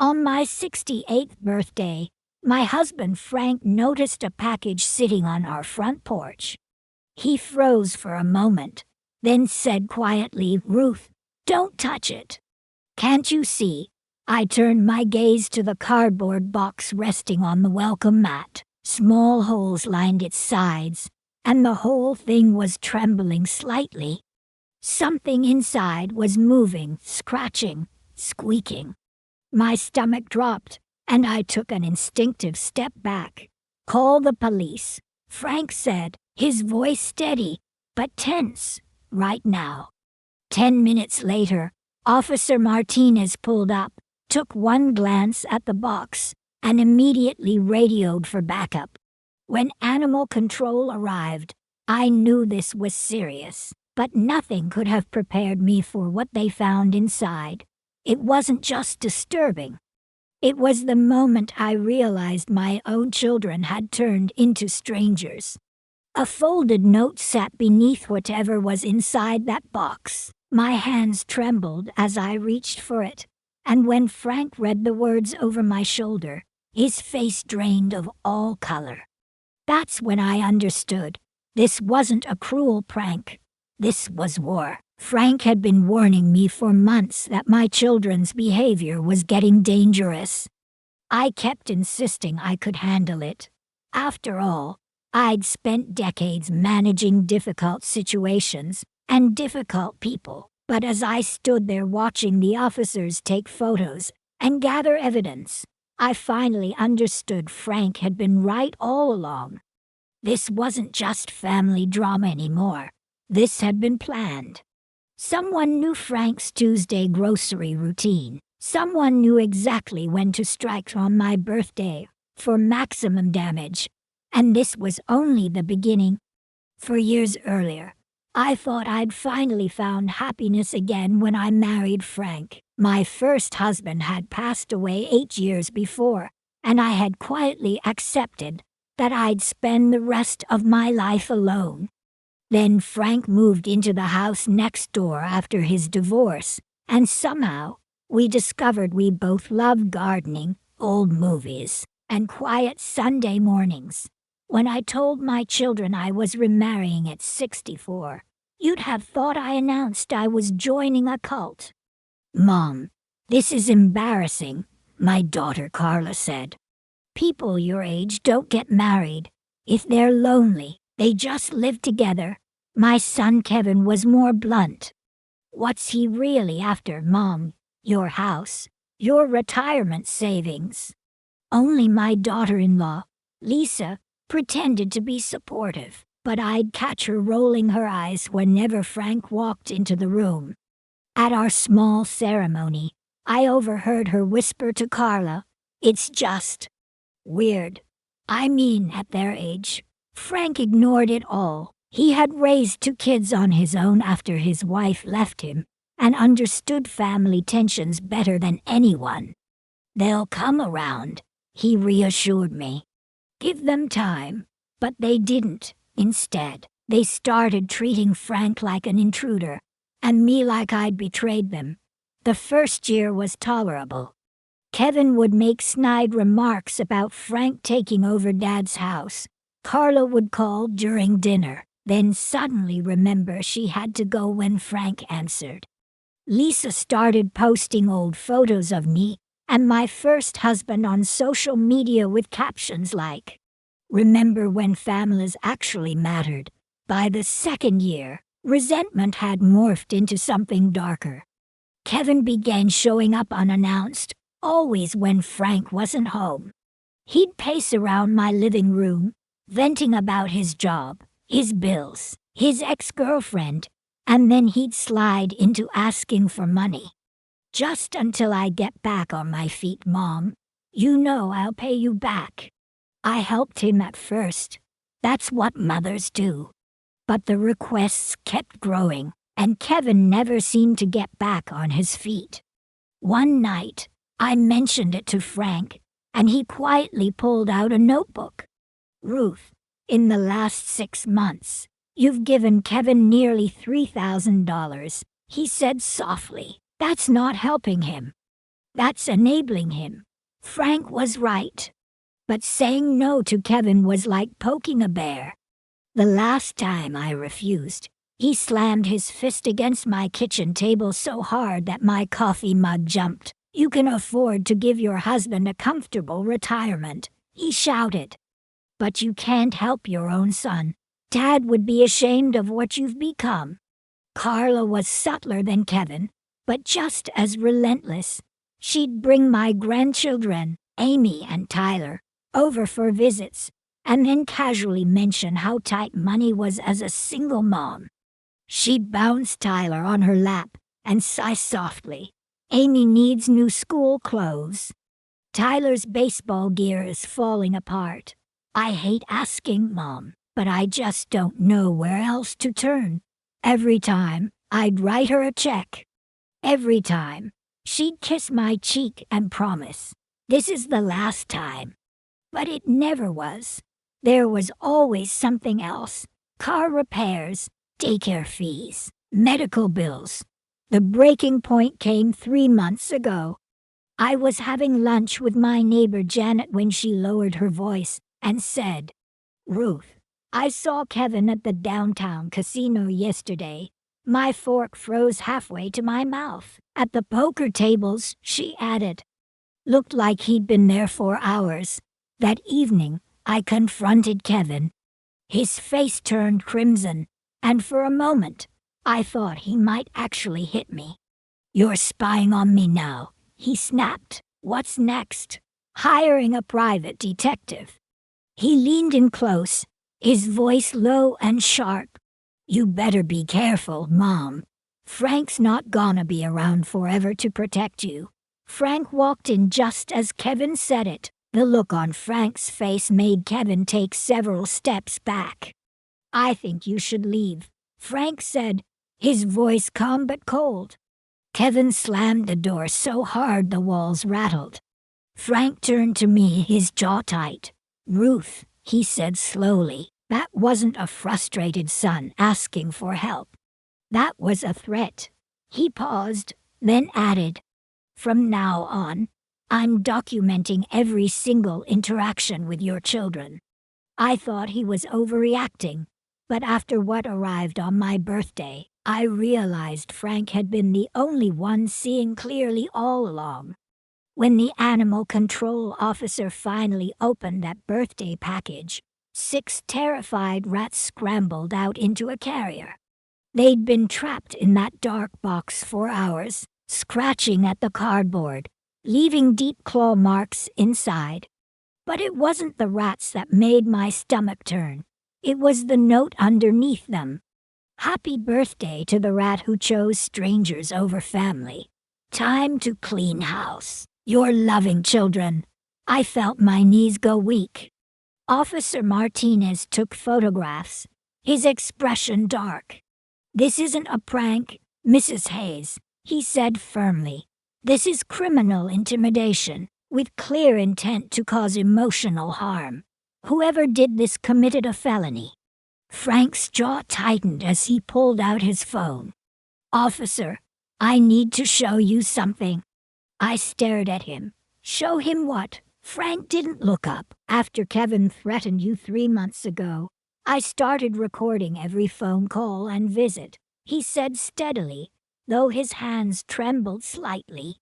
On my 68th birthday, my husband Frank noticed a package sitting on our front porch. He froze for a moment, then said quietly, "Ruth, don't touch it." "Can't you see?" I turned my gaze to the cardboard box resting on the welcome mat. Small holes lined its sides, and the whole thing was trembling slightly. Something inside was moving, scratching, squeaking. My stomach dropped, and I took an instinctive step back. "Call the police," Frank said, his voice steady, but tense, "right now." 10 minutes later, Officer Martinez pulled up, took one glance at the box, and immediately radioed for backup. When animal control arrived, I knew this was serious, but nothing could have prepared me for what they found inside. It wasn't just disturbing. It was the moment I realized my own children had turned into strangers. A folded note sat beneath whatever was inside that box. My hands trembled as I reached for it, and when Frank read the words over my shoulder, his face drained of all color. That's when I understood. This wasn't a cruel prank. This was war. Frank had been warning me for months that my children's behavior was getting dangerous. I kept insisting I could handle it. After all, I'd spent decades managing difficult situations and difficult people. But as I stood there watching the officers take photos and gather evidence, I finally understood Frank had been right all along. This wasn't just family drama anymore. This had been planned. Someone knew Frank's Tuesday grocery routine. Someone knew exactly when to strike on my birthday for maximum damage. And this was only the beginning. For years earlier, I thought I'd finally found happiness again when I married Frank. My first husband had passed away 8 years before, and I had quietly accepted that I'd spend the rest of my life alone. Then Frank moved into the house next door after his divorce, and somehow we discovered we both loved gardening, old movies, and quiet Sunday mornings. When I told my children I was remarrying at 64, you'd have thought I announced I was joining a cult. "Mom, this is embarrassing," my daughter Carla said. "People your age don't get married. If they're lonely, they just live together." My son Kevin was more blunt. "What's he really after, Mom? Your house? Your retirement savings?" Only my daughter-in-law, Lisa, pretended to be supportive, but I'd catch her rolling her eyes whenever Frank walked into the room. At our small ceremony, I overheard her whisper to Carla, "It's just weird." I mean, at their age. Frank ignored it all. He had raised 2 kids on his own after his wife left him, and understood family tensions better than anyone. "They'll come around," he reassured me. "Give them time." But they didn't. Instead, they started treating Frank like an intruder, and me like I'd betrayed them. The first year was tolerable. Kevin would make snide remarks about Frank taking over Dad's house. Carla would call during dinner, then suddenly remember she had to go when Frank answered. Lisa started posting old photos of me and my first husband on social media with captions like, "Remember when families actually mattered." By the second year, resentment had morphed into something darker. Kevin began showing up unannounced, always when Frank wasn't home. He'd pace around my living room, venting about his job, his bills, his ex-girlfriend, and then he'd slide into asking for money. "Just until I get back on my feet, Mom. You know I'll pay you back." I helped him at first. That's what mothers do. But the requests kept growing, and Kevin never seemed to get back on his feet. One night, I mentioned it to Frank, and he quietly pulled out a notebook. "Ruth, in the last 6 months, you've given Kevin nearly $3,000, he said softly. "That's not helping him." That's enabling him. Frank was right. But saying no to Kevin was like poking a bear. The last time I refused, he slammed his fist against my kitchen table so hard that my coffee mug jumped. You can afford to give your husband a comfortable retirement, he shouted. But you can't help your own son. Dad would be ashamed of what you've become. Carla was subtler than Kevin, but just as relentless. She'd bring my grandchildren, Amy and Tyler, over for visits, and then casually mention how tight money was as a single mom. She'd bounce Tyler on her lap and sigh softly. Amy needs new school clothes. Tyler's baseball gear is falling apart. I hate asking, Mom, but I just don't know where else to turn. Every time, I'd write her a check. Every time, she'd kiss my cheek and promise, this is the last time. But it never was. There was always something else. Car repairs, daycare fees, medical bills. The breaking point came 3 months ago. I was having lunch with my neighbor Janet when she lowered her voice and said, Ruth, I saw Kevin at the downtown casino yesterday. My fork froze halfway to my mouth. At the poker tables, she added. Looked like he'd been there for hours. That evening, I confronted Kevin. His face turned crimson, and for a moment, I thought he might actually hit me. You're spying on me now, he snapped. What's next? Hiring a private detective. He leaned in close, his voice low and sharp. You better be careful, Mom. Frank's not gonna be around forever to protect you. Frank walked in just as Kevin said it. The look on Frank's face made Kevin take several steps back. I think you should leave, Frank said, his voice calm but cold. Kevin slammed the door so hard the walls rattled. Frank turned to me, his jaw tight. Ruth, he said slowly, that wasn't a frustrated son asking for help. That was a threat. He paused, then added, From now on, I'm documenting every single interaction with your children. I thought he was overreacting, but after what arrived on my birthday, I realized Frank had been the only one seeing clearly all along. When the animal control officer finally opened that birthday package, 6 terrified rats scrambled out into a carrier. They'd been trapped in that dark box for hours, scratching at the cardboard, leaving deep claw marks inside. But it wasn't the rats that made my stomach turn. It was the note underneath them. Happy birthday to the rat who chose strangers over family. Time to clean house. Your loving children. I felt my knees go weak. Officer Martinez took photographs, his expression dark. This isn't a prank, Mrs. Hayes, he said firmly. This is criminal intimidation, with clear intent to cause emotional harm. Whoever did this committed a felony. Frank's jaw tightened as he pulled out his phone. Officer, I need to show you something. I stared at him. Show him what? Frank didn't look up. After Kevin threatened you 3 months ago, I started recording every phone call and visit, he said steadily, though his hands trembled slightly.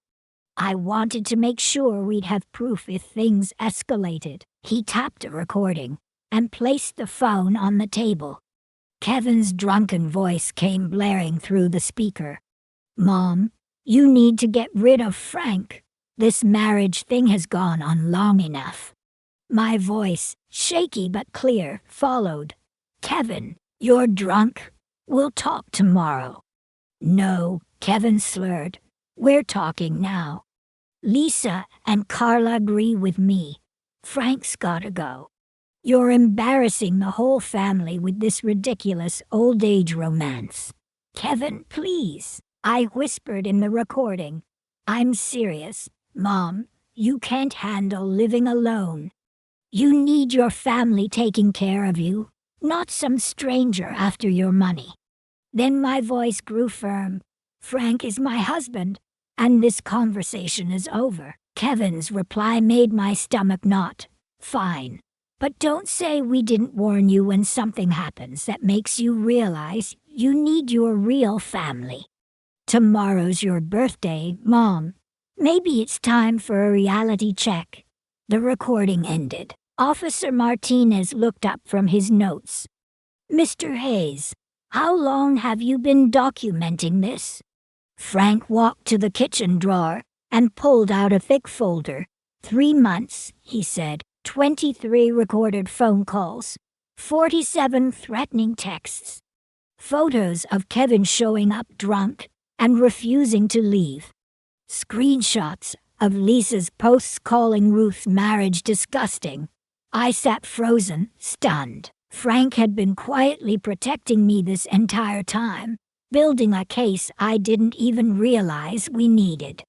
I wanted to make sure we'd have proof if things escalated. He tapped a recording and placed the phone on the table. Kevin's drunken voice came blaring through the speaker. Mom, you need to get rid of Frank. This marriage thing has gone on long enough. My voice, shaky but clear, followed. Kevin, you're drunk. We'll talk tomorrow. No, Kevin slurred. We're talking now. Lisa and Carla agree with me. Frank's gotta go. You're embarrassing the whole family with this ridiculous old age romance. Kevin, please. I whispered in the recording. I'm serious, Mom. You can't handle living alone. You need your family taking care of you, not some stranger after your money. Then my voice grew firm. Frank is my husband. and this conversation is over. Kevin's reply made my stomach knot. Fine. But don't say we didn't warn you when something happens that makes you realize you need your real family. Tomorrow's your birthday, Mom. Maybe it's time for a reality check. The recording ended. Officer Martinez looked up from his notes. Mr. Hayes, how long have you been documenting this? Frank walked to the kitchen drawer and pulled out a thick folder. 3 months, he said. 23 recorded phone calls. 47 threatening texts. Photos of Kevin showing up drunk and refusing to leave. Screenshots of Lisa's posts calling Ruth's marriage disgusting. I sat frozen, stunned. Frank had been quietly protecting me this entire time, building a case I didn't even realize we needed.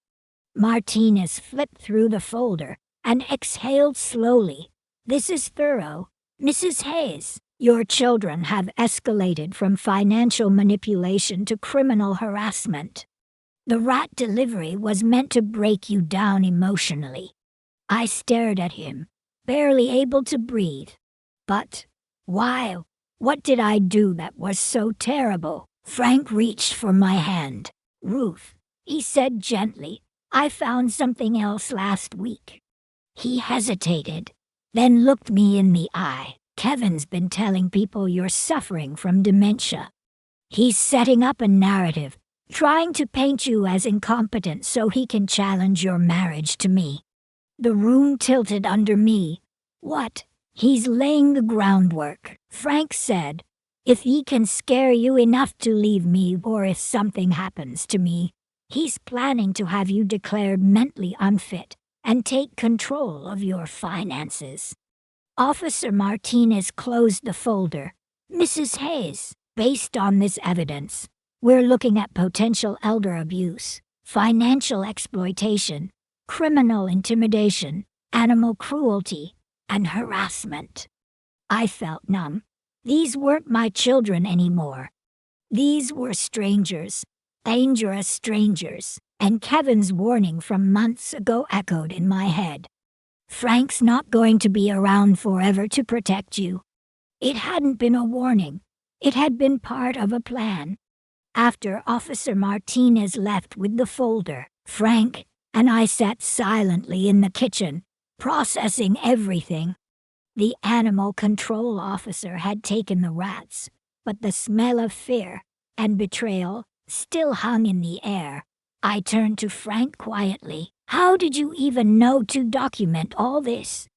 Martinez flipped through the folder and exhaled slowly. This is thorough, Mrs. Hayes. Your children have escalated from financial manipulation to criminal harassment. The rat delivery was meant to break you down emotionally. I stared at him, barely able to breathe. But why? What did I do that was so terrible? Frank reached for my hand. Ruth, he said gently, I found something else last week. He hesitated, then looked me in the eye. Kevin's been telling people you're suffering from dementia. He's setting up a narrative, trying to paint you as incompetent so he can challenge your marriage to me. The room tilted under me. What? He's laying the groundwork, Frank said. If he can scare you enough to leave me or if something happens to me, he's planning to have you declared mentally unfit and take control of your finances. Officer Martinez closed the folder. Mrs. Hayes, based on this evidence, we're looking at potential elder abuse, financial exploitation, criminal intimidation, animal cruelty, and harassment. I felt numb. These weren't my children anymore. These were strangers, dangerous strangers, and Kevin's warning from months ago echoed in my head. Frank's not going to be around forever to protect you. It hadn't been a warning. It had been part of a plan. After Officer Martinez left with the folder, Frank and I sat silently in the kitchen, processing everything. The animal control officer had taken the rats, but the smell of fear and betrayal still hung in the air. I turned to Frank quietly. How did you even know to document all this?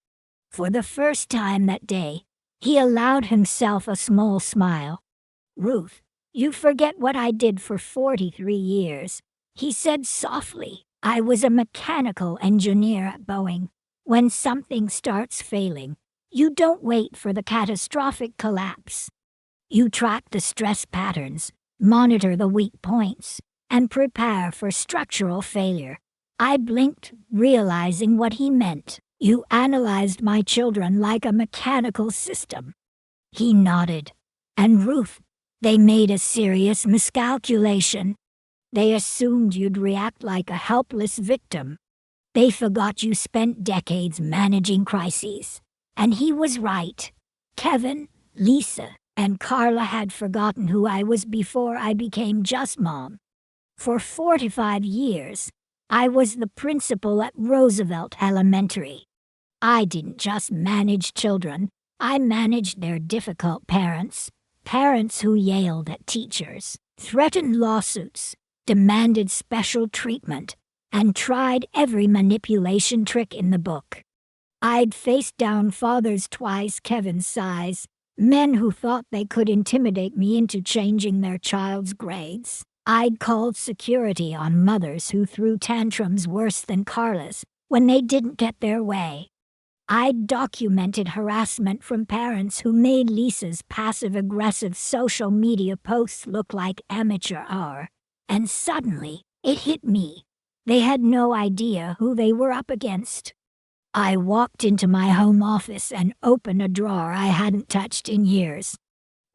For the first time that day, he allowed himself a small smile. Ruth, you forget what I did for 43 years, he said softly. I was a mechanical engineer at Boeing. When something starts failing, you don't wait for the catastrophic collapse. You track the stress patterns, monitor the weak points, and prepare for structural failure. I blinked, realizing what he meant. You analyzed my children like a mechanical system. He nodded. And Ruth, they made a serious miscalculation. They assumed you'd react like a helpless victim. They forgot you spent decades managing crises. And he was right. Kevin, Lisa, and Carla had forgotten who I was before I became just Mom. For 45 years, I was the principal at Roosevelt Elementary. I didn't just manage children, I managed their difficult parents, parents who yelled at teachers, threatened lawsuits, demanded special treatment, and tried every manipulation trick in the book. I'd faced down fathers twice Kevin's size, men who thought they could intimidate me into changing their child's grades. I'd called security on mothers who threw tantrums worse than Carla's when they didn't get their way. I'd documented harassment from parents who made Lisa's passive-aggressive social media posts look like amateur hour. And suddenly, it hit me. They had no idea who they were up against. I walked into my home office and opened a drawer I hadn't touched in years.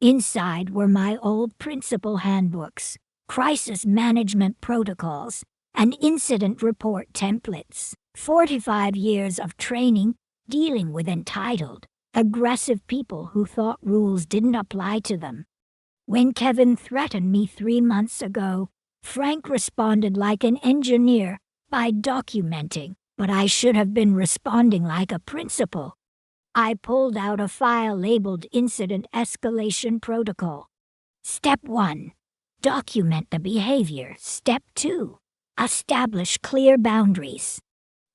Inside were my old principal handbooks, crisis management protocols, and incident report templates. 45 years of training dealing with entitled, aggressive people who thought rules didn't apply to them. When Kevin threatened me 3 months ago, Frank responded like an engineer by documenting, but I should have been responding like a principal. I pulled out a file labeled Incident Escalation Protocol. Step 1. Document the behavior. Step 2. Establish clear boundaries.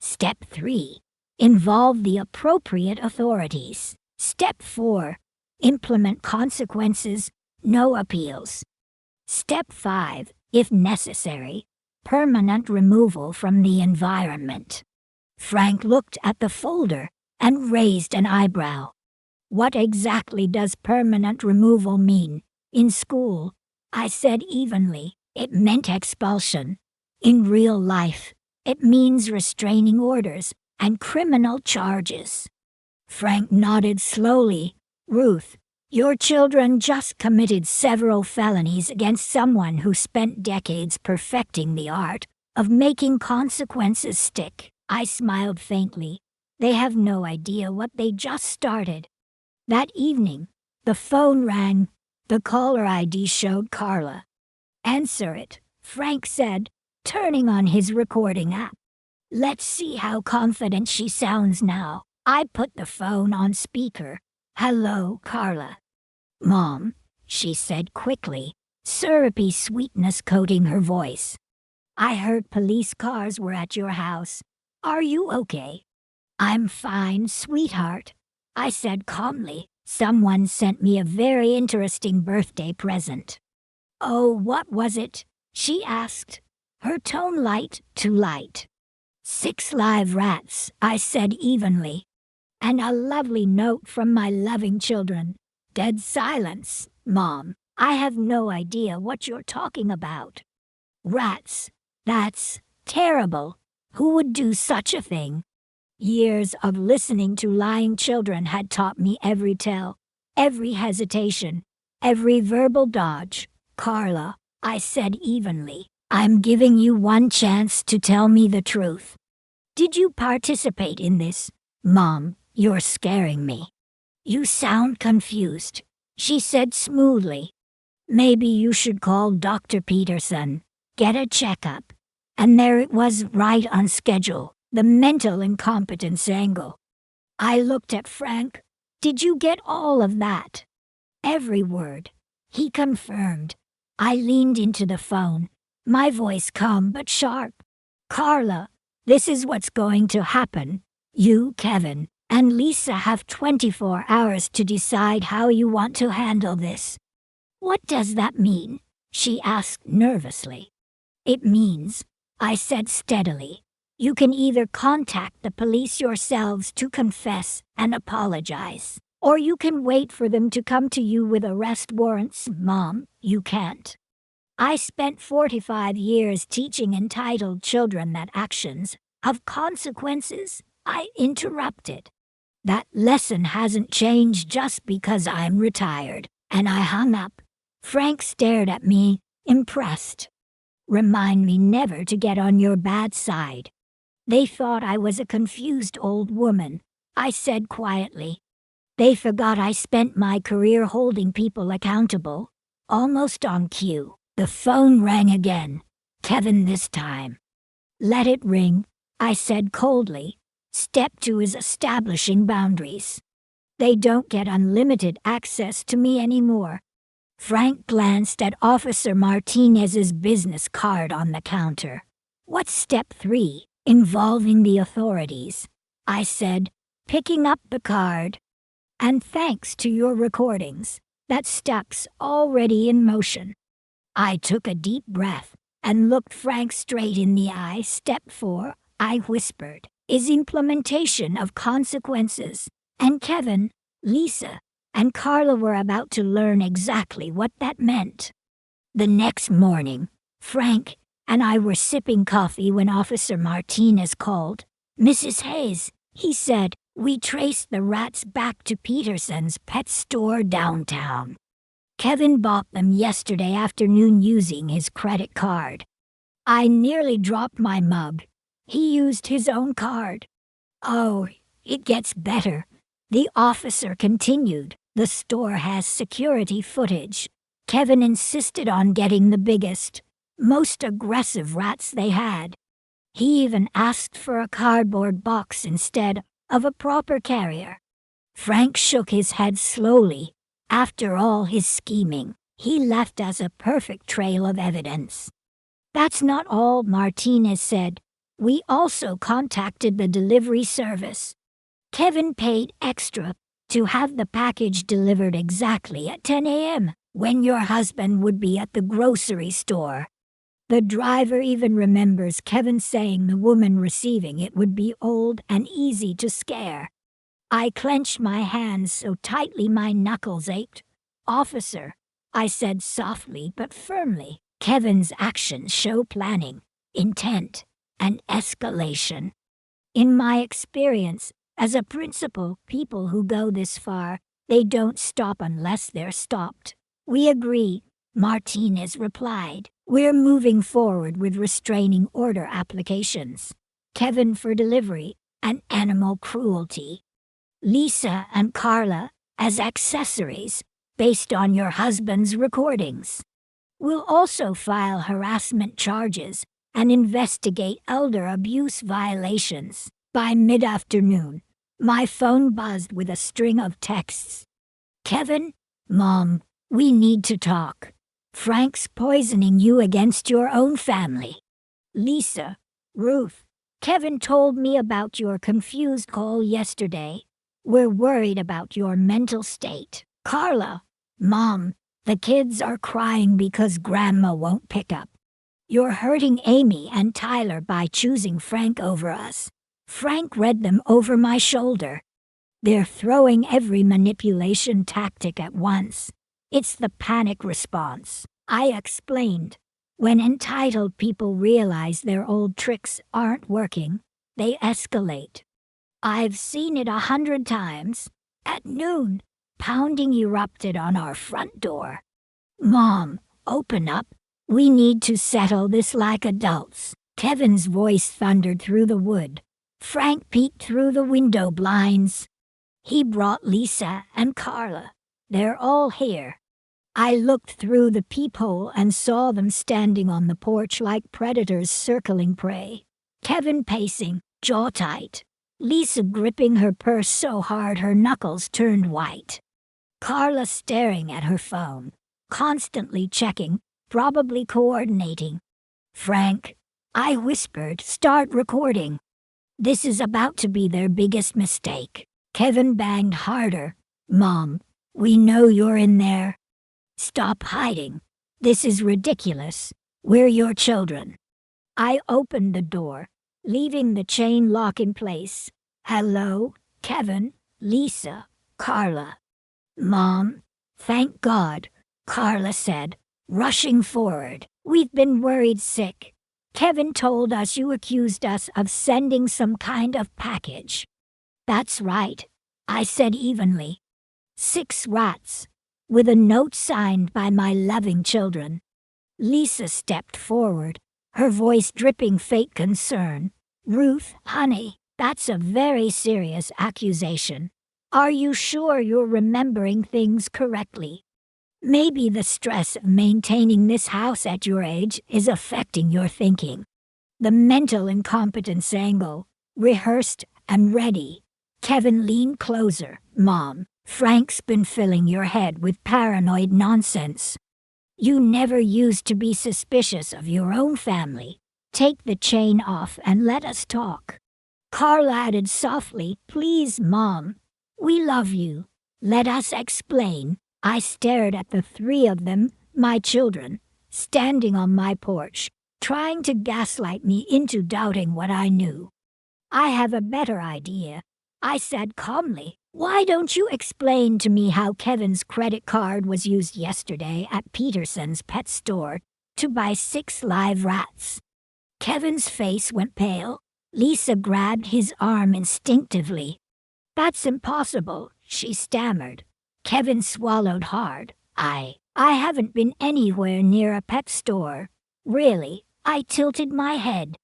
Step 3. Involve the appropriate authorities. Step 4. Implement consequences, no appeals. Step 5. If necessary, permanent removal from the environment. Frank looked at the folder and raised an eyebrow. What exactly does permanent removal mean? In school, I said evenly, it meant expulsion. In real life, it means restraining orders and criminal charges. Frank nodded slowly. Ruth, your children just committed several felonies against someone who spent decades perfecting the art of making consequences stick. I smiled faintly. They have no idea what they just started. That evening, the phone rang. The caller ID showed Carla. Answer it, Frank said, turning on his recording app. Let's see how confident she sounds now. I put the phone on speaker. Hello, Carla. Mom, she said quickly, syrupy sweetness coating her voice. I heard police cars were at your house. Are you okay? I'm fine, sweetheart, I said calmly. Someone sent me a very interesting birthday present. Oh, what was it? She asked, her tone light to light. 6 live rats, I said evenly. And a lovely note from my loving children. Dead silence, Mom. I have no idea what you're talking about. Rats. That's terrible. Who would do such a thing? Years of listening to lying children had taught me every tell, every hesitation, every verbal dodge. Carla, I said evenly, I'm giving you one chance to tell me the truth. Did you participate in this? Mom, you're scaring me. You sound confused, she said smoothly. Maybe you should call Dr. Peterson, get a checkup. And there it was right on schedule, the mental incompetence angle. I looked at Frank. Did you get all of that? Every word. He confirmed. I leaned into the phone, my voice calm but sharp. Carla, this is what's going to happen. You, Kevin, and Lisa have 24 hours to decide how you want to handle this. What does that mean? She asked nervously. It means, I said steadily, you can either contact the police yourselves to confess and apologize, or you can wait for them to come to you with arrest warrants. Mom, you can't. I spent 45 years teaching entitled children that actions have consequences. I interrupted. That lesson hasn't changed just because I'm retired. And I hung up. Frank stared at me, impressed. Remind me never to get on your bad side. They thought I was a confused old woman, I said quietly. They forgot I spent my career holding people accountable, almost on cue. The phone rang again. Kevin this time. Let it ring, I said coldly. Step 2 is establishing boundaries. They don't get unlimited access to me anymore. Frank glanced at Officer Martinez's business card on the counter. What's step 3? Involving the authorities, I said, picking up the card. And thanks to your recordings, that step's already in motion. I took a deep breath and looked Frank straight in the eye. Step 4, I whispered, is implementation of consequences. And Kevin, Lisa, and Carla were about to learn exactly what that meant. The next morning, Frank and I were sipping coffee when Officer Martinez called. Mrs. Hayes, he said, we traced the rats back to Peterson's pet store downtown. Kevin bought them yesterday afternoon using his credit card. I nearly dropped my mug. He used his own card. Oh, it gets better. The officer continued. The store has security footage. Kevin insisted on getting the biggest, most aggressive rats they had. He even asked for a cardboard box instead of a proper carrier. Frank shook his head slowly. After all his scheming, he left us a perfect trail of evidence. That's not all, Martinez said. We also contacted the delivery service. Kevin paid extra to have the package delivered exactly at 10 a.m. when your husband would be at the grocery store. The driver even remembers Kevin saying the woman receiving it would be old and easy to scare. I clenched my hands so tightly my knuckles ached. Officer, I said softly but firmly, Kevin's actions show planning, intent, and escalation. In my experience, as a principal, people who go this far, they don't stop unless they're stopped. We agree, Martinez replied. We're moving forward with restraining order applications. Kevin for delivery and animal cruelty. Lisa and Carla as accessories based on your husband's recordings. We'll also file harassment charges and investigate elder abuse violations. By mid-afternoon, my phone buzzed with a string of texts. Kevin, Mom, we need to talk. Frank's poisoning you against your own family. Lisa, Ruth, Kevin told me about your confused call yesterday. We're worried about your mental state. Carla, Mom, the kids are crying because Grandma won't pick up. You're hurting Amy and Tyler by choosing Frank over us. Frank read them over my shoulder. They're throwing every manipulation tactic at once. It's the panic response. I explained. When entitled people realize their old tricks aren't working, they escalate. I've seen it 100 times. At noon, pounding erupted on our front door. Mom, open up. We need to settle this like adults. Kevin's voice thundered through the wood. Frank peeked through the window blinds. He brought Lisa and Carla. They're all here. I looked through the peephole and saw them standing on the porch like predators circling prey. Kevin pacing, jaw tight. Lisa gripping her purse so hard her knuckles turned white. Carla staring at her phone, constantly checking, probably coordinating. Frank, I whispered, start recording. This is about to be their biggest mistake. Kevin banged harder. Mom, we know you're in there. Stop hiding. This is ridiculous. We're your children. I opened the door, leaving the chain lock in place. Hello, Kevin, Lisa, Carla. Mom, thank God, Carla said, rushing forward. We've been worried sick. Kevin told us you accused us of sending some kind of package. That's right, I said evenly. 6 rats, with a note signed by my loving children. Lisa stepped forward, her voice dripping fake concern. Ruth, honey, that's a very serious accusation. Are you sure you're remembering things correctly? Maybe the stress of maintaining this house at your age is affecting your thinking. The mental incompetence angle, rehearsed and ready. Kevin leaned closer. Mom, Frank's been filling your head with paranoid nonsense. You never used to be suspicious of your own family. Take the chain off and let us talk. Carla added softly, please, Mom. We love you. Let us explain. I stared at the 3 of them, my children, standing on my porch, trying to gaslight me into doubting what I knew. I have a better idea, I said calmly. Why don't you explain to me how Kevin's credit card was used yesterday at Peterson's pet store to buy 6 live rats? Kevin's face went pale. Lisa grabbed his arm instinctively. That's impossible, she stammered. Kevin swallowed hard. I haven't been anywhere near a pet store. Really, I tilted my head.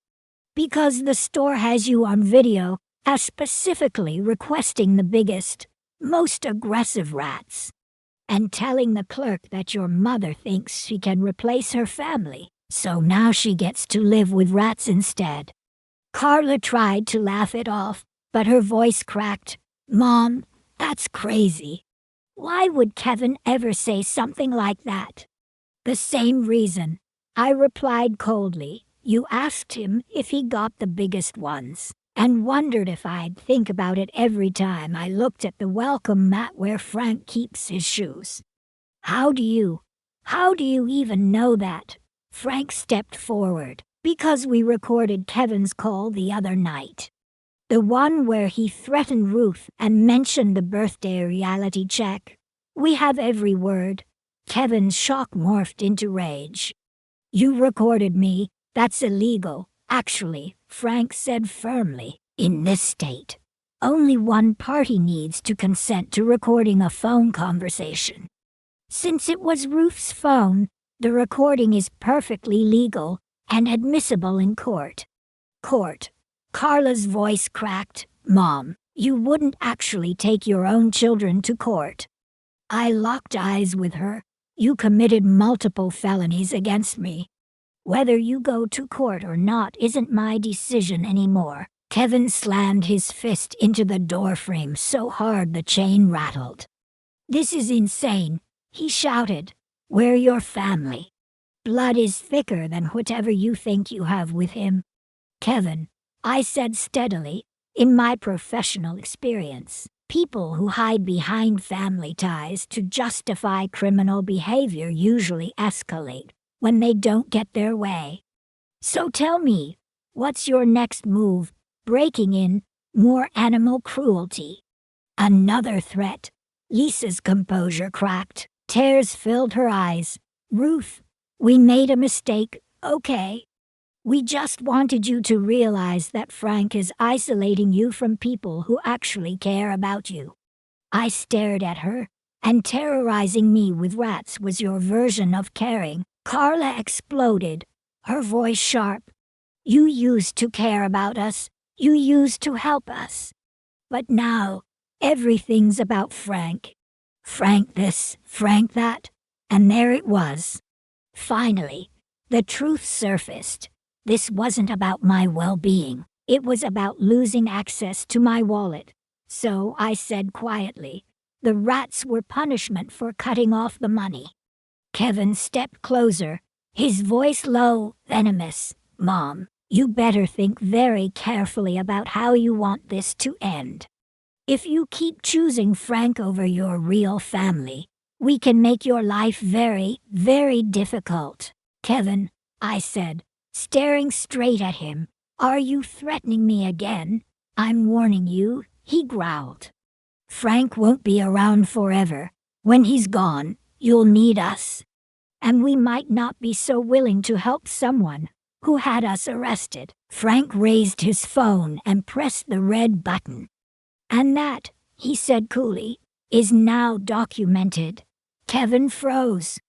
Because the store has you on video, as specifically requesting the biggest, most aggressive rats. And telling the clerk that your mother thinks she can replace her family, so now she gets to live with rats instead. Carla tried to laugh it off, but her voice cracked. Mom, that's crazy. Why would Kevin ever say something like that? The same reason, I replied coldly. You asked him if he got the biggest ones, and wondered if I'd think about it every time I looked at the welcome mat where Frank keeps his shoes. How do you even know that? Frank stepped forward. Because we recorded Kevin's call the other night. The one where he threatened Ruth and mentioned the birthday reality check. We have every word. Kevin's shock morphed into rage. You recorded me. That's illegal. Actually, Frank said firmly, in this state, only one party needs to consent to recording a phone conversation. Since it was Ruth's phone, the recording is perfectly legal and admissible in court. Court. Carla's voice cracked. Mom, you wouldn't actually take your own children to court. I locked eyes with her. You committed multiple felonies against me. Whether you go to court or not isn't my decision anymore. Kevin slammed his fist into the doorframe so hard the chain rattled. This is insane, he shouted. We're your family. Blood is thicker than whatever you think you have with him. Kevin, I said steadily, in my professional experience, people who hide behind family ties to justify criminal behavior usually escalate when they don't get their way. So tell me, what's your next move? Breaking in, more animal cruelty. Another threat. Lisa's composure cracked. Tears filled her eyes. Ruth, we made a mistake, okay? We just wanted you to realize that Frank is isolating you from people who actually care about you. I stared at her, and terrorizing me with rats was your version of caring. Carla exploded, her voice sharp. You used to care about us. You used to help us. But now, everything's about Frank. Frank this, Frank that, and there it was. Finally, the truth surfaced. This wasn't about my well-being. It was about losing access to my wallet. So I said quietly, the rats were punishment for cutting off the money. Kevin stepped closer, his voice low, venomous. Mom, you better think very carefully about how you want this to end. If you keep choosing Frank over your real family, we can make your life very, very difficult. Kevin, I said, staring straight at him, are you threatening me again? I'm warning you, he growled. Frank won't be around forever. When he's gone, you'll need us. And we might not be so willing to help someone who had us arrested. Frank raised his phone and pressed the red button. And that, he said coolly, is now documented. Kevin froze.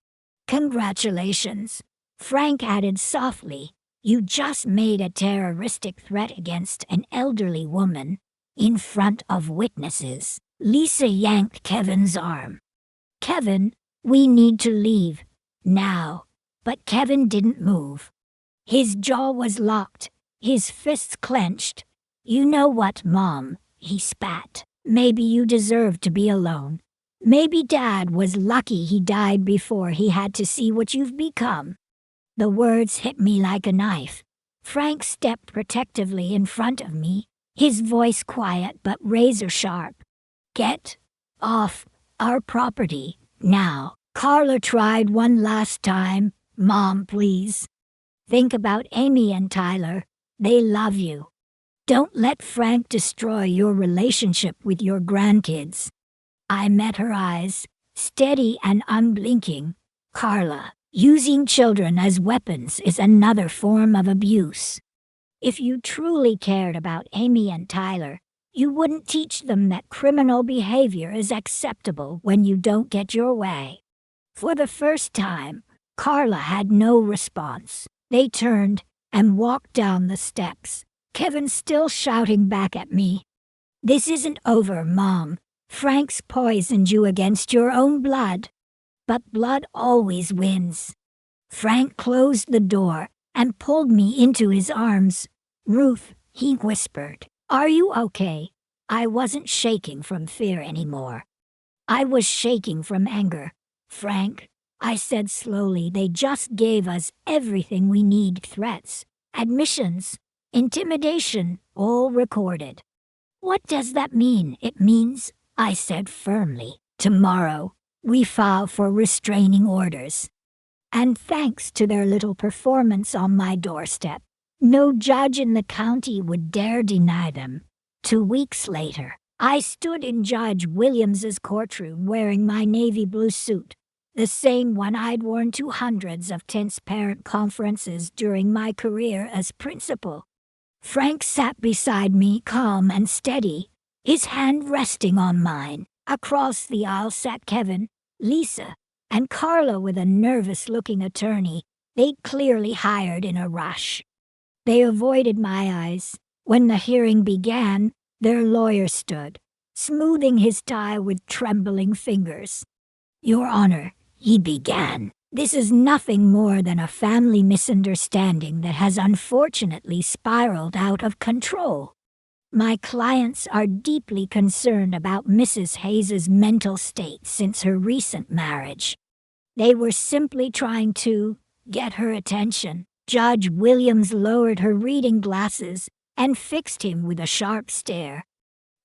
Congratulations. Frank added softly, you just made a terroristic threat against an elderly woman in front of witnesses. Lisa yanked Kevin's arm. Kevin, we need to leave. Now. But Kevin didn't move. His jaw was locked, his fists clenched. You know what, Mom, he spat. Maybe you deserve to be alone. Maybe Dad was lucky he died before he had to see what you've become. The words hit me like a knife. Frank stepped protectively in front of me, his voice quiet but razor-sharp. Get off our property, now. Carla tried one last time. Mom, please. Think about Amy and Tyler. They love you. Don't let Frank destroy your relationship with your grandkids. I met her eyes, steady and unblinking. Carla, using children as weapons is another form of abuse. If you truly cared about Amy and Tyler, you wouldn't teach them that criminal behavior is acceptable when you don't get your way. For the first time, Carla had no response. They turned and walked down the steps, Kevin still shouting back at me. "This isn't over, Mom. Frank's poisoned you against your own blood." But blood always wins. Frank closed the door and pulled me into his arms. "Ruth," he whispered, "are you okay?" I wasn't shaking from fear anymore. I was shaking from anger. "Frank," I said slowly, "they just gave us everything we need. Threats, admissions, intimidation, all recorded." "What does that mean?" "It means," I said firmly, "tomorrow we file for restraining orders." And thanks to their little performance on my doorstep, no judge in the county would dare deny them. 2 weeks later, I stood in Judge Williams's courtroom wearing my navy blue suit, the same one I'd worn to hundreds of tense parent conferences during my career as principal. Frank sat beside me, calm and steady, his hand resting on mine. Across the aisle sat Kevin, Lisa, and Carla with a nervous-looking attorney they'd clearly hired in a rush. They avoided my eyes. When the hearing began, their lawyer stood, smoothing his tie with trembling fingers. "Your Honor," he began, "this is nothing more than a family misunderstanding that has unfortunately spiraled out of control. My clients are deeply concerned about Mrs. Hayes's mental state since her recent marriage. They were simply trying to get her attention." Judge Williams lowered her reading glasses and fixed him with a sharp stare.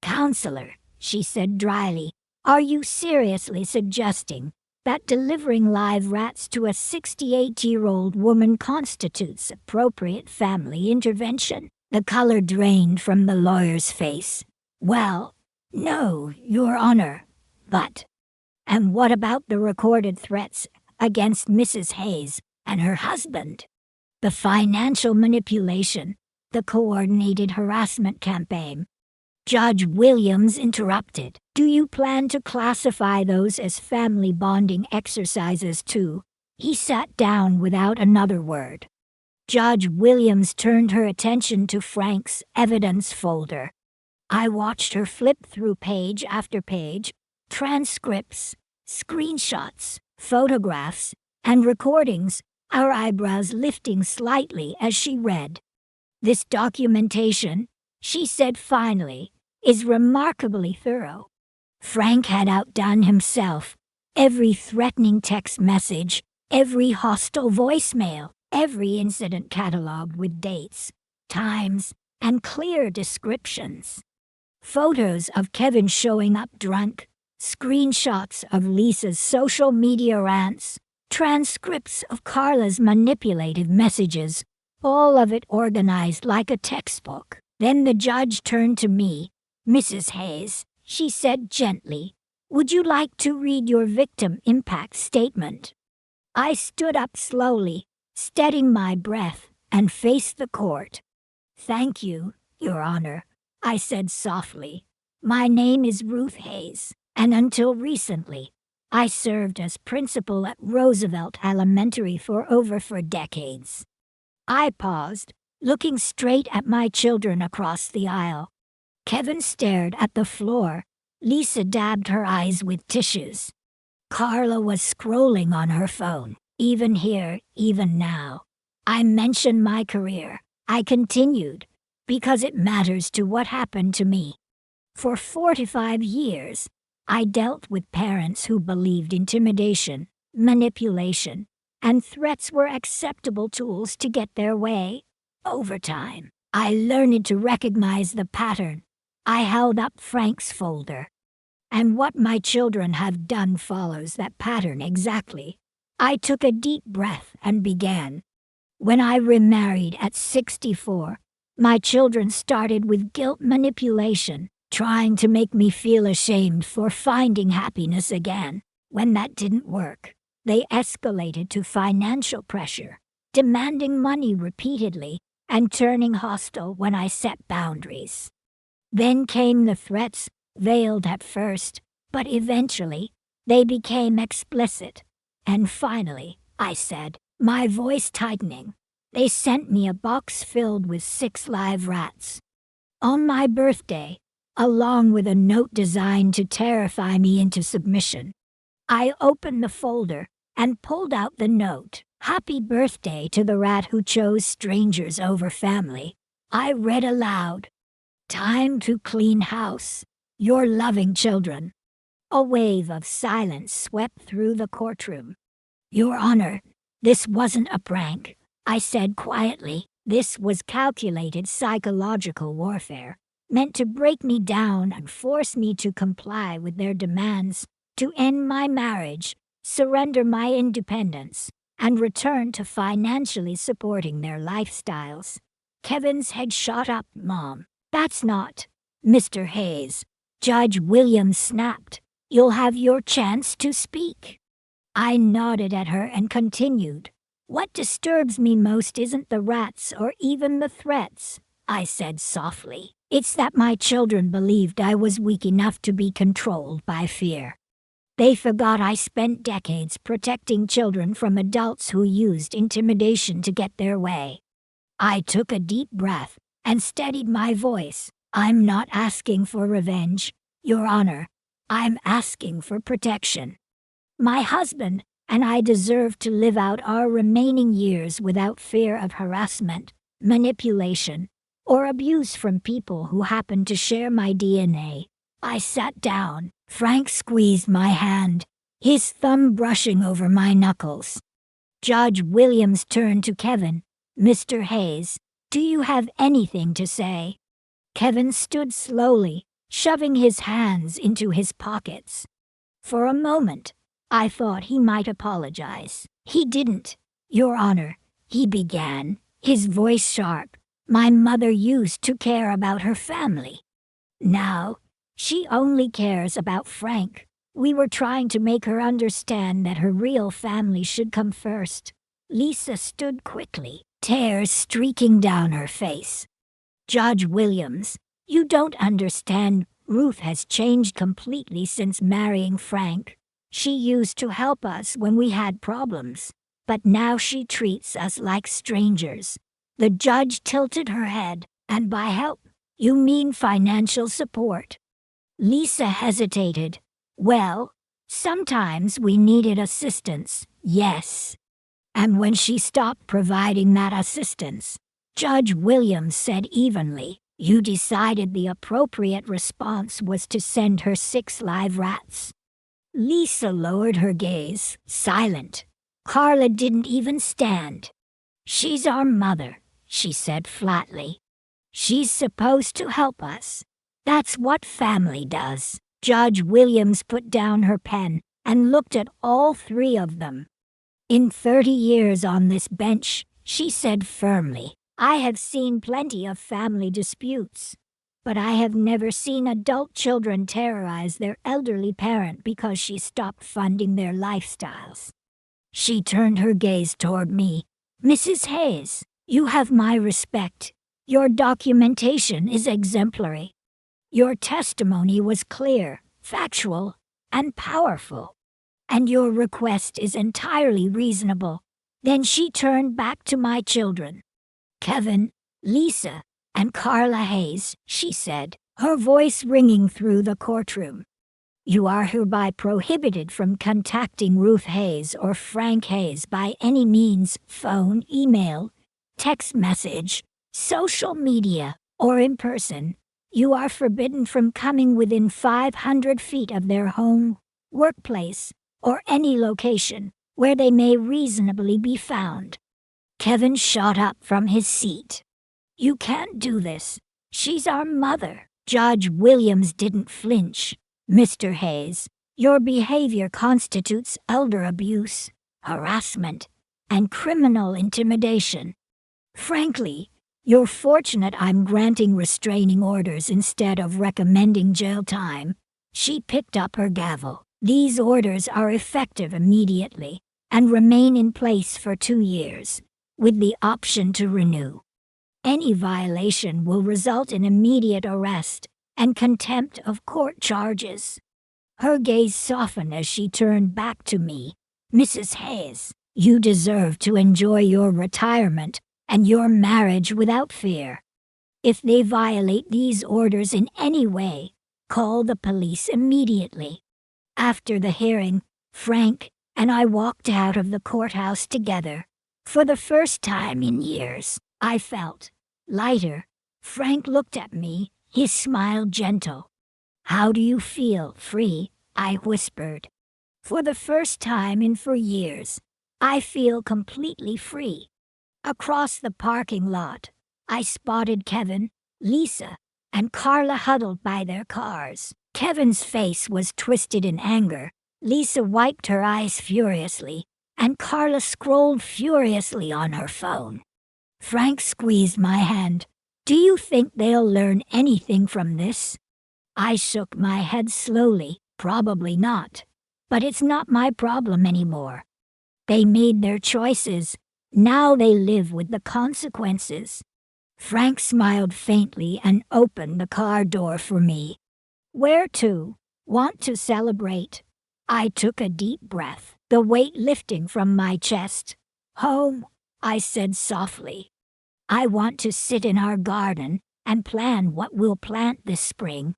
"Counselor," she said dryly, "are you seriously suggesting that delivering live rats to a 68-year-old woman constitutes appropriate family intervention?" The color drained from the lawyer's face. "Well, no, Your Honor, but—" "And what about the recorded threats against Mrs. Hayes and her husband? The financial manipulation, the coordinated harassment campaign?" Judge Williams interrupted. "Do you plan to classify those as family bonding exercises too?" He sat down without another word. Judge Williams turned her attention to Frank's evidence folder. I watched her flip through page after page, transcripts, screenshots, photographs, and recordings, our eyebrows lifting slightly as she read. "This documentation," she said finally, "is remarkably thorough. Frank had outdone himself. Every threatening text message, every hostile voicemail, every incident cataloged with dates, times, and clear descriptions. Photos of Kevin showing up drunk, screenshots of Lisa's social media rants, transcripts of Carla's manipulative messages, all of it organized like a textbook." Then the judge turned to me. "Mrs. Hayes," she said gently, "would you like to read your victim impact statement?" I stood up slowly, steadying my breath, and faced the court. "Thank you, Your Honor," I said softly. "My name is Ruth Hayes, and until recently, I served as principal at Roosevelt Elementary for over 4 decades." I paused, looking straight at my children across the aisle. Kevin stared at the floor. Lisa dabbed her eyes with tissues. Carla was scrolling on her phone. "Even here, even now, I mentioned my career," I continued, "because it matters to what happened to me. For 45 years, I dealt with parents who believed intimidation, manipulation, and threats were acceptable tools to get their way. Over time, I learned to recognize the pattern. I held up Frank's folder. And what my children have done follows that pattern exactly. I took a deep breath and began. When I remarried at 64, my children started with guilt manipulation, trying to make me feel ashamed for finding happiness again. When that didn't work, they escalated to financial pressure, demanding money repeatedly and turning hostile when I set boundaries. Then came the threats, veiled at first, but eventually they became explicit. And finally, I said, my voice tightening, They sent me a box filled with 6 live rats. On my birthday, along with a note designed to terrify me into submission. I opened the folder and pulled out the note. Happy birthday to the rat who chose strangers over family. I read aloud. Time to clean house. Your loving children. A wave of silence swept through the courtroom. Your Honor, this wasn't a prank, I said quietly. This was calculated psychological warfare, meant to break me down and force me to comply with their demands, to end my marriage, surrender my independence, and return to financially supporting their lifestyles. Kevin's head shot up. Mom, that's not. Mr. Hayes, Judge Williams snapped. You'll have your chance to speak. I nodded at her and continued. What disturbs me most isn't the rats or even the threats, I said softly. It's that my children believed I was weak enough to be controlled by fear. They forgot I spent decades protecting children from adults who used intimidation to get their way. I took a deep breath and steadied my voice. I'm not asking for revenge, Your Honor. I'm asking for protection. My husband and I deserve to live out our remaining years without fear of harassment, manipulation, or abuse from people who happen to share my DNA. I sat down. Frank squeezed my hand, his thumb brushing over my knuckles. Judge Williams turned to Kevin. Mr. Hayes, do you have anything to say? Kevin stood slowly, shoving his hands into his pockets. For a moment, I thought he might apologize. He didn't. Your Honor, he began, his voice sharp. My mother used to care about her family. Now, she only cares about Frank. We were trying to make her understand that her real family should come first. Lisa stood quickly, tears streaking down her face. Judge Williams, you don't understand. Ruth has changed completely since marrying Frank. She used to help us when we had problems, but now she treats us like strangers. The judge tilted her head. And by help, you mean financial support? Lisa hesitated. Well, sometimes we needed assistance, yes. And when she stopped providing that assistance, Judge Williams said evenly, you decided the appropriate response was to send her 6 live rats. Lisa lowered her gaze, silent. Carla didn't even stand. She's our mother, she said flatly. She's supposed to help us. That's what family does. Judge Williams put down her pen and looked at all 3 of them. In 30 years on this bench, she said firmly, I have seen plenty of family disputes, but I have never seen adult children terrorize their elderly parent because she stopped funding their lifestyles. She turned her gaze toward me. Mrs. Hayes, you have my respect. Your documentation is exemplary. Your testimony was clear, factual, and powerful. And your request is entirely reasonable. Then she turned back to my children. Kevin, Lisa, and Carla Hayes, she said, her voice ringing through the courtroom. You are hereby prohibited from contacting Ruth Hayes or Frank Hayes by any means, phone, email, text message, social media, or in person. You are forbidden from coming within 500 feet of their home, workplace, or any location where they may reasonably be found. Kevin shot up from his seat. You can't do this. She's our mother. Judge Williams didn't flinch. Mr. Hayes, your behavior constitutes elder abuse, harassment, and criminal intimidation. Frankly, you're fortunate I'm granting restraining orders instead of recommending jail time. She picked up her gavel. These orders are effective immediately and remain in place for 2 years, with the option to renew. Any violation will result in immediate arrest and contempt of court charges. Her gaze softened as she turned back to me. Mrs. Hayes, you deserve to enjoy your retirement and your marriage without fear. If they violate these orders in any way, call the police immediately." After the hearing, Frank and I walked out of the courthouse together. For the first time in years, I felt lighter. Frank looked at me, his smile gentle. "How do you feel, free?" I whispered. "For the first time in 4 years, I feel completely free." Across the parking lot, I spotted Kevin, Lisa, and Carla huddled by their cars. Kevin's face was twisted in anger. Lisa wiped her eyes furiously, and Carla scrolled furiously on her phone. Frank squeezed my hand. "Do you think they'll learn anything from this?" I shook my head slowly. "Probably not. But it's not my problem anymore. They made their choices. Now they live with the consequences." Frank smiled faintly and opened the car door for me. "Where to? Want to celebrate?" I took a deep breath, the weight lifting from my chest. "Home," I said softly. "I want to sit in our garden and plan what we'll plant this spring."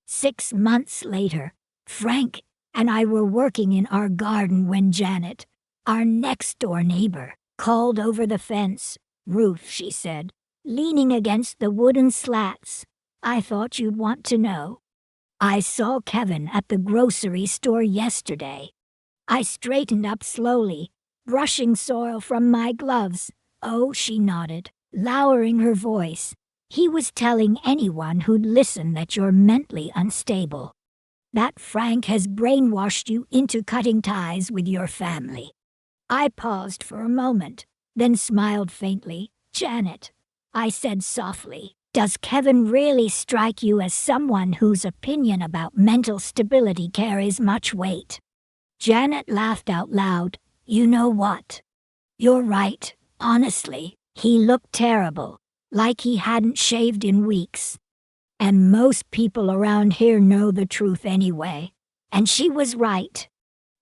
6 months later, Frank and I were working in our garden when Janet, our next-door neighbor, called over the fence. "Ruth," she said, leaning against the wooden slats, "I thought you'd want to know. I saw Kevin at the grocery store yesterday." I straightened up slowly, brushing soil from my gloves. "Oh," she nodded, lowering her voice. "He was telling anyone who'd listen that you're mentally unstable. That Frank has brainwashed you into cutting ties with your family." I paused for a moment, then smiled faintly. "Janet," I said softly, "does Kevin really strike you as someone whose opinion about mental stability carries much weight?" Janet laughed out loud. "You know what? You're right, honestly. He looked terrible, like he hadn't shaved in weeks. And most people around here know the truth anyway." And she was right.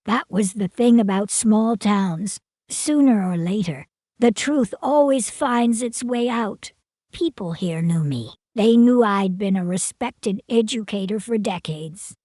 That was the thing about small towns. Sooner or later, the truth always finds its way out. People here knew me. They knew I'd been a respected educator for decades.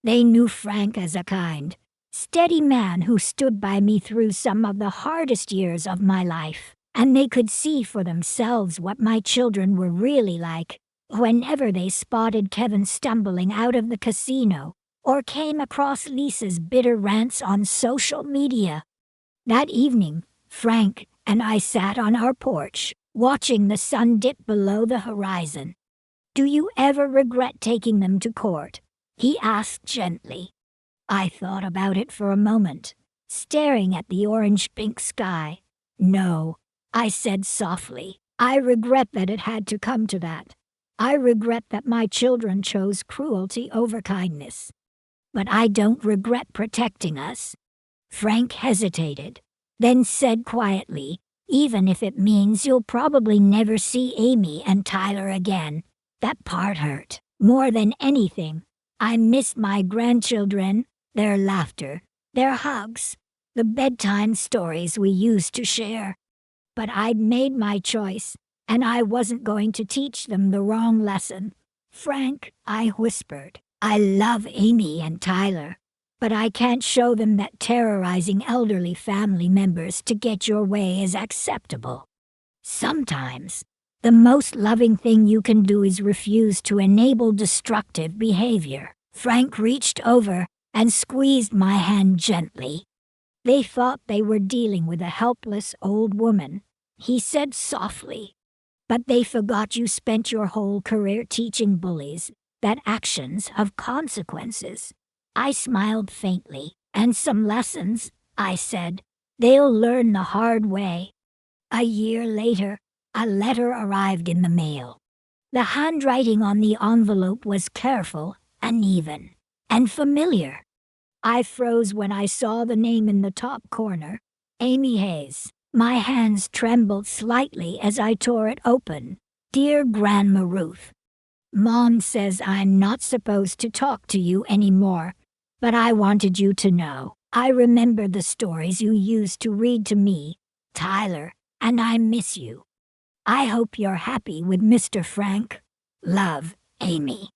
They knew Frank as a kind, steady man who stood by me through some of the hardest years of my life. And they could see for themselves what my children were really like. Whenever they spotted Kevin stumbling out of the casino, or came across Lisa's bitter rants on social media. That evening, Frank and I sat on our porch, watching the sun dip below the horizon. "Do you ever regret taking them to court?" he asked gently. I thought about it for a moment, staring at the orange-pink sky. "No," I said softly. "I regret that it had to come to that. I regret that my children chose cruelty over kindness. But I don't regret protecting us." Frank hesitated, then said quietly, "Even if it means you'll probably never see Amy and Tyler again." That part hurt. More than anything, I missed my grandchildren, their laughter, their hugs, the bedtime stories we used to share. But I'd made my choice, and I wasn't going to teach them the wrong lesson. "Frank," I whispered, "I love Amy and Tyler, but I can't show them that terrorizing elderly family members to get your way is acceptable. Sometimes, the most loving thing you can do is refuse to enable destructive behavior." Frank reached over and squeezed my hand gently. "They thought they were dealing with a helpless old woman," he said softly. "But they forgot you spent your whole career teaching bullies that actions have consequences." I smiled faintly. "And some lessons," I said. "They'll learn the hard way." A year later, a letter arrived in the mail. The handwriting on the envelope was careful and even, and familiar. I froze when I saw the name in the top corner, Amy Hayes. My hands trembled slightly as I tore it open. "Dear Grandma Ruth, Mom says I'm not supposed to talk to you anymore, but I wanted you to know. I remember the stories you used to read to me, Tyler, and I miss you. I hope you're happy with Mr. Frank. Love, Amy.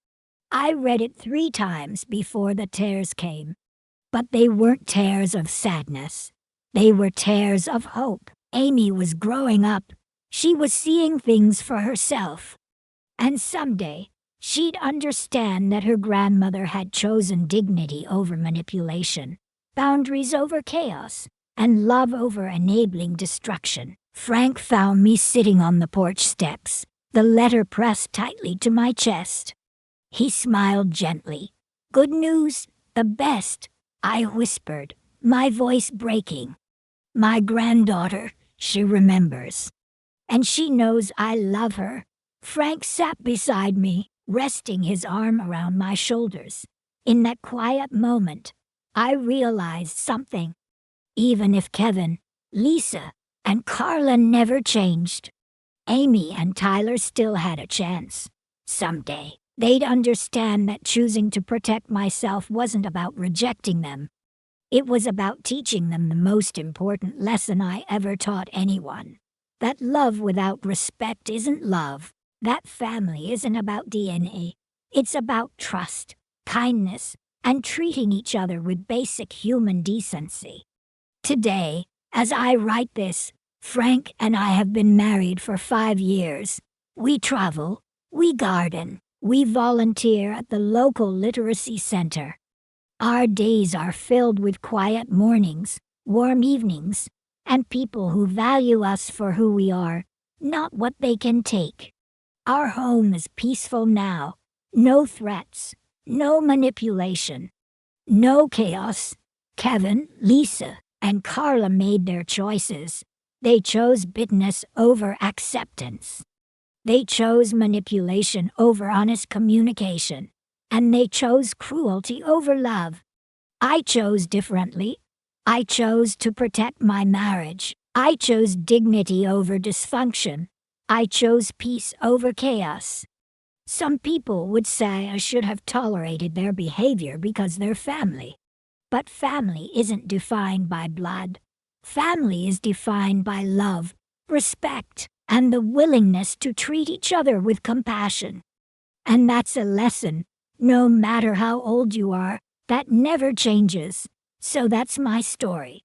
I read it 3 times before the tears came. But they weren't tears of sadness. They were tears of hope. Amy was growing up. She was seeing things for herself. And someday, she'd understand that her grandmother had chosen dignity over manipulation, boundaries over chaos, and love over enabling destruction. Frank found me sitting on the porch steps, the letter pressed tightly to my chest. He smiled gently. Good news, the best, I whispered, my voice breaking. My granddaughter, she remembers. And she knows I love her. Frank sat beside me, resting his arm around my shoulders. In that quiet moment, I realized something. Even if Kevin, Lisa, and Carla never changed, Amy and Tyler still had a chance. Someday, they'd understand that choosing to protect myself wasn't about rejecting them. It was about teaching them the most important lesson I ever taught anyone. That love without respect isn't love. That family isn't about DNA. It's about trust, kindness, and treating each other with basic human decency. Today, as I write this, Frank and I have been married for 5 years. We travel, we garden, we volunteer at the local literacy center. Our days are filled with quiet mornings, warm evenings, and people who value us for who we are, not what they can take. Our home is peaceful now. No threats, no manipulation, no chaos. Kevin, Lisa, and Carla made their choices. They chose bitterness over acceptance. They chose manipulation over honest communication. And they chose cruelty over love. I chose differently. I chose to protect my marriage. I chose dignity over dysfunction. I chose peace over chaos. Some people would say I should have tolerated their behavior because they're family. But family isn't defined by blood. Family is defined by love, respect, and the willingness to treat each other with compassion. And that's a lesson, no matter how old you are, that never changes. So that's my story.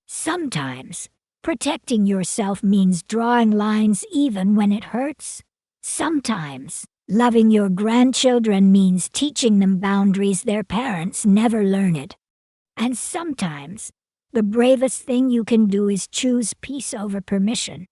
Sometimes, protecting yourself means drawing lines even when it hurts. Sometimes, loving your grandchildren means teaching them boundaries their parents never learned. And sometimes, the bravest thing you can do is choose peace over permission.